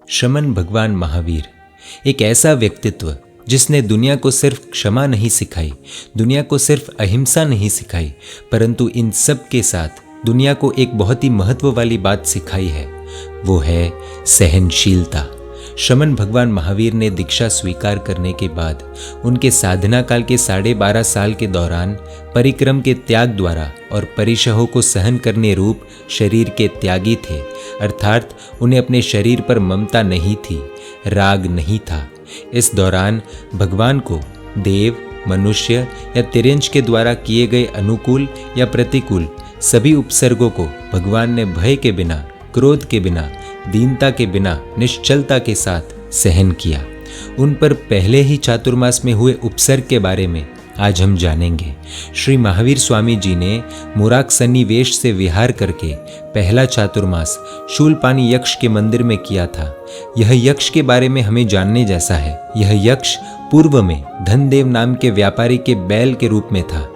श्रमण भगवान महावीर एक ऐसा व्यक्तित्व जिसने दुनिया को सिर्फ क्षमा नहीं सिखाई, दुनिया को सिर्फ अहिंसा नहीं सिखाई, परंतु इन सब के साथ दुनिया को एक बहुत ही महत्व वाली बात सिखाई है, वो है सहनशीलता। श्रमण भगवान महावीर ने दीक्षा स्वीकार करने के बाद उनके साधना काल के 12.5 साल के दौरान परिक्रम के त्याग द्वारा और परिशहों को सहन करने रूप शरीर के त्यागी थे, अर्थात उन्हें अपने शरीर पर ममता नहीं थी, राग नहीं था। इस दौरान भगवान को देव, मनुष्य या तिर्यंच के द्वारा किए गए अनुकूल या प्रतिकूल सभी उपसर्गों को भगवान ने भय के बिना, क्रोध के बिना, दीनता के बिना निश्चलता के साथ सहन किया। उन पर पहले ही चातुर्मास में हुए उपसर्ग के बारे में आज हम जानेंगे। श्री महावीर स्वामी जी ने मुराक सन्निवेश से विहार करके पहला चातुर्मास शूलपाणी यक्ष के मंदिर में किया था। यह यक्ष के बारे में हमें जानने जैसा है। यह यक्ष पूर्व में धनदेव नाम के व्यापारी के बैल के रूप में था।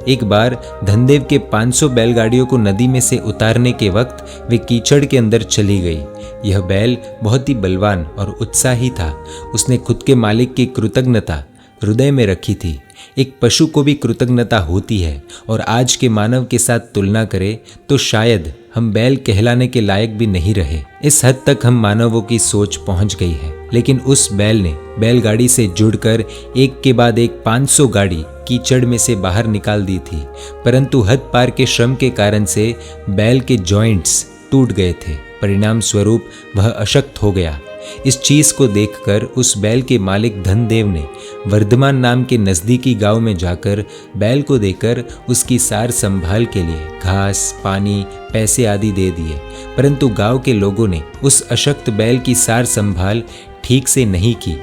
एक बार धनदेव के 500 बैलगाड़ियों को नदी में से उतारने के वक्त वे कीचड़ के अंदर चली गई। यह बैल बहुत ही बलवान और उत्साही था। उसने खुद के मालिक की कृतज्ञता हृदय में रखी थी। एक पशु को भी कृतज्ञता होती है, और आज के मानव के साथ तुलना करें तो शायद हम बैल कहलाने के लायक भी नहीं रहे। इस हद तक हम मानवों की सोच पहुंच गई है। लेकिन उस बैल ने बैलगाड़ी से जुड़कर एक के बाद एक 500 गाड़ी कीचड़ में से बाहर निकाल दी थी, परंतु हद पार के श्रम के कारण से बैल के जॉइंट्स टूट गए थे। परिणाम स्वरूप वह अशक्त हो गया। इस चीज को देखकर उस बैल के मालिक धनदेव ने वर्धमान नाम के नजदीकी गांव में जाकर बैल को देकर उसकी सार संभाल के लिए घास, पानी, पैसे आदि दे दिए। परंतु गांव के लोगों ने उस अशक्त बैल की सार संभाल ठीक से नहीं की।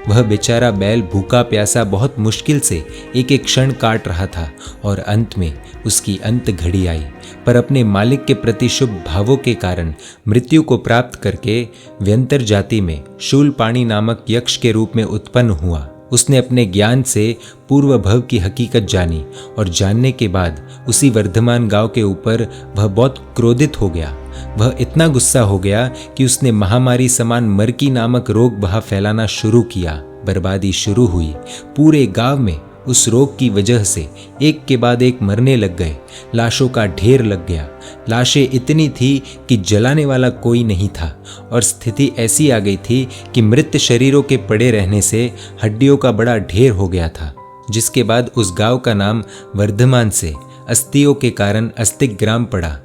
वह बेचारा बैल भूखा प्यासा बहुत मुश्किल से एक एक क्षण काट रहा था, और अंत में उसकी अंत घड़ी आई। पर अपने मालिक के प्रति शुभ भावों के कारण मृत्यु को प्राप्त करके व्यंतर जाति में शूलपाणी नामक यक्ष के रूप में उत्पन्न हुआ। उसने अपने ज्ञान से पूर्व भव की हकीकत जानी, और जानने के बाद उसी वर्धमान गांव के ऊपर वह बहुत क्रोधित हो गया। वह इतना गुस्सा हो गया कि उसने महामारी समान मरकी नामक रोग वहां फैलाना शुरू किया। बर्बादी शुरू हुई। पूरे गांव में उस रोग की वजह से एक के बाद एक मरने लग गए। लाशों का ढेर लग गया। लाशें इतनी थी कि जलाने वाला कोई नहीं था, और स्थिति ऐसी आ गई थी कि मृत शरीरों के पड़े रहने से हड्डियों का बड़ा ढेर हो गया था। जिसके बाद उस गांव का नाम वर्धमान से अस्थियों के कारण अस्तिक ग्राम पड़ा।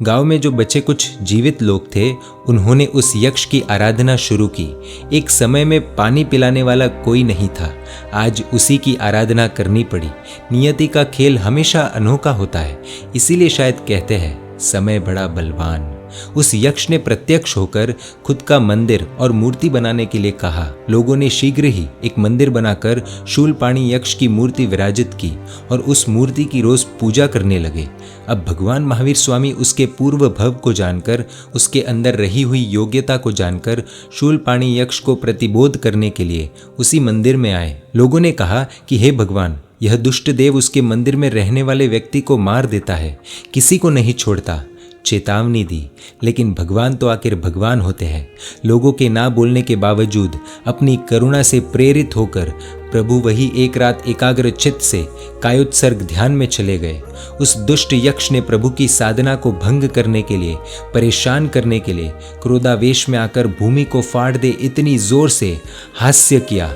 गांव में जो बचे कुछ जीवित लोग थे, उन्होंने उस यक्ष की आराधना शुरू की। एक समय में पानी पिलाने वाला कोई नहीं था, आज उसी की आराधना करनी पड़ी। नियति का खेल हमेशा अनोखा होता है, इसीलिए शायद कहते हैं समय बड़ा बलवान। उस यक्ष ने प्रत्यक्ष होकर खुद का मंदिर और मूर्ति बनाने के लिए कहा। लोगों ने शीघ्र ही एक मंदिर बनाकर शूलपाणी यक्ष की मूर्ति विराजित की, और उस मूर्ति की रोज पूजा करने लगे। अब भगवान महावीर स्वामी उसके पूर्व भव को जानकर, उसके अंदर रही हुई योग्यता को जानकर शूलपाणी यक्ष को प्रतिबोध करने के लिए उसी मंदिर में आए। लोगों ने कहा कि हे भगवान, यह दुष्ट देव उसके मंदिर में रहने वाले व्यक्ति को मार देता है, किसी को नहीं छोड़ता। चेतावनी दी, लेकिन भगवान तो आखिर भगवान होते हैं। लोगों के ना बोलने के बावजूद अपनी करुणा से प्रेरित होकर प्रभु वही एक रात एकाग्र चित्त से कायोत्सर्ग ध्यान में चले गए। उस दुष्ट यक्ष ने प्रभु की साधना को भंग करने के लिए, परेशान करने के लिए क्रोधावेश में आकर भूमि को फाड़ दे इतनी जोर से हास्य किया।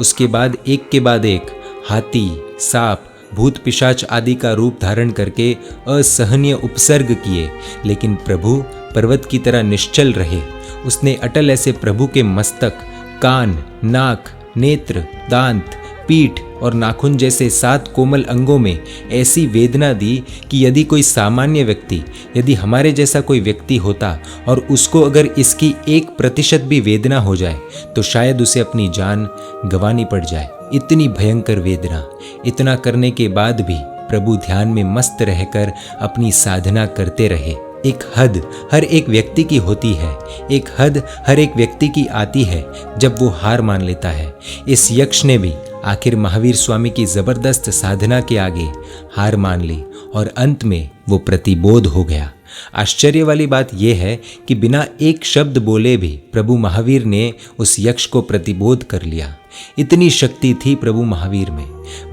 उसके बाद एक के बाद एक हाथी, सांप, भूत पिशाच आदि का रूप धारण करके असहनीय उपसर्ग किए, लेकिन प्रभु पर्वत की तरह निश्चल रहे। उसने अटल ऐसे प्रभु के मस्तक, कान, नाक, नेत्र, दांत, पीठ और नाखून जैसे 7 कोमल अंगों में ऐसी वेदना दी कि यदि कोई सामान्य व्यक्ति, यदि हमारे जैसा कोई व्यक्ति होता और उसको अगर इसकी 1% भी वेदना हो जाए तो शायद उसे अपनी जान गंवानी पड़ जाए। इतनी भयंकर वेदना। इतना करने के बाद भी प्रभु ध्यान में मस्त रहकर अपनी साधना करते रहे। एक हद हर एक व्यक्ति की होती है, एक हद हर एक व्यक्ति की आती है जब वो हार मान लेता है। इस यक्ष ने भी आखिर महावीर स्वामी की जबरदस्त साधना के आगे हार मान ली और अंत में वो प्रतिबोध हो गया। आश्चर्य वाली बात यह है कि बिना एक शब्द बोले भी प्रभु महावीर ने उस यक्ष को प्रतिबोध कर लिया। इतनी शक्ति थी प्रभु महावीर में।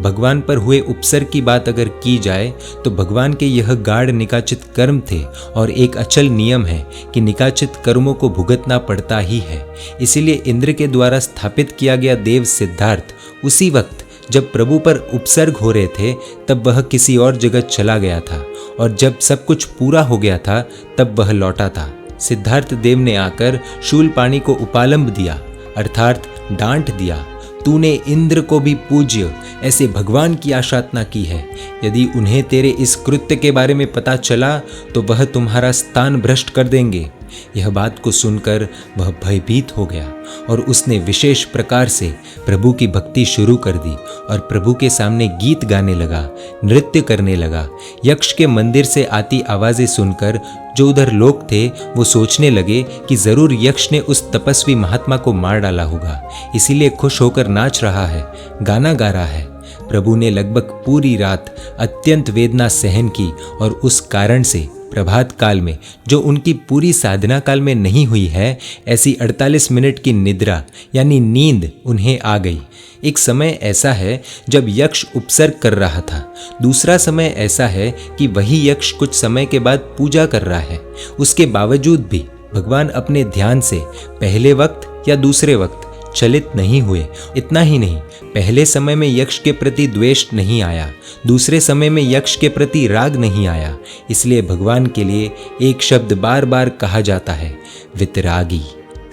भगवान पर हुए उपसर्ग की बात अगर की जाए तो भगवान के यह गाढ़ निकाचित कर्म थे और एक अचल नियम है कि निकाचित कर्मों को भुगतना पड़ता ही है। इसीलिए इंद्र के द्वारा स्थापित किया गया देव सिद्धार्थ उसी वक्त जब प्रभु पर उपसर्ग हो रहे थे तब वह किसी और जगह चला गया था, और जब सब कुछ पूरा हो गया था तब वह लौटा था। सिद्धार्थ देव ने आकर शूलपाणि को उपालंब दिया, अर्थात डांट दिया, तूने इंद्र को भी पूज्य ऐसे भगवान की आशातना की है। यदि उन्हें तेरे इस कृत्य के बारे में पता चला तो वह तुम्हारा स्थान भ्रष्ट कर देंगे। यह बात को सुनकर वह भयभीत हो गया और उसने विशेष प्रकार से प्रभु की भक्ति शुरू कर दी और प्रभु के सामने गीत गाने लगा, नृत्य करने लगा। यक्ष के मंदिर से आती आवाज़ें सुनकर जो उधर लोग थे वो सोचने लगे कि जरूर यक्ष ने उस तपस्वी महात्मा को मार डाला होगा, इसीलिए खुश होकर नाच रहा है, गाना गा रहा है। प्रभु ने लगभग पूरी रात अत्यंत वेदना सहन की और उस कारण से प्रभात काल में, जो उनकी पूरी साधना काल में नहीं हुई है, ऐसी 48 मिनट की निद्रा यानी नींद उन्हें आ गई। एक समय ऐसा है जब यक्ष उपसर्ग कर रहा था, दूसरा समय ऐसा है कि वही यक्ष कुछ समय के बाद पूजा कर रहा है। उसके बावजूद भी भगवान अपने ध्यान से पहले वक्त या दूसरे वक्त चलित नहीं हुए। इतना ही नहीं, पहले समय में यक्ष के प्रति द्वेष नहीं आया, दूसरे समय में यक्ष के प्रति राग नहीं आया। इसलिए भगवान के लिए एक शब्द बार बार कहा जाता है, वितरागी।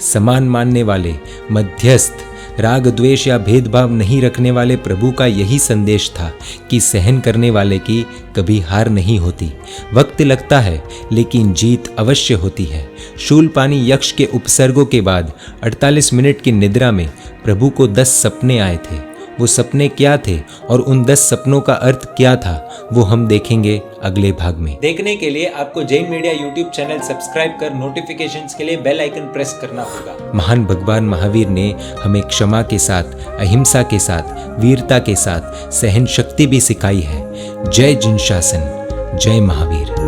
समान मानने वाले, मध्यस्थ, राग द्वेष या भेदभाव नहीं रखने वाले प्रभु का यही संदेश था कि सहन करने वाले की कभी हार नहीं होती। वक्त लगता है लेकिन जीत अवश्य होती है। शूलपाणि यक्ष के उपसर्गों के बाद 48 मिनट की निद्रा में प्रभु को 10 सपने आए थे। वो सपने क्या थे और उन 10 सपनों का अर्थ क्या था, वो हम देखेंगे अगले भाग में। देखने के लिए आपको Jain media YouTube channel subscribe कर नोटिफिकेशंस के लिए बेल आइकन प्रेस करना होगा। महान भगवान महावीर ने हमें क्षमा के साथ, अहिंसा के साथ, वीरता के साथ सहन शक्ति भी सिखाई है। जय जिन शासन, जय महावीर।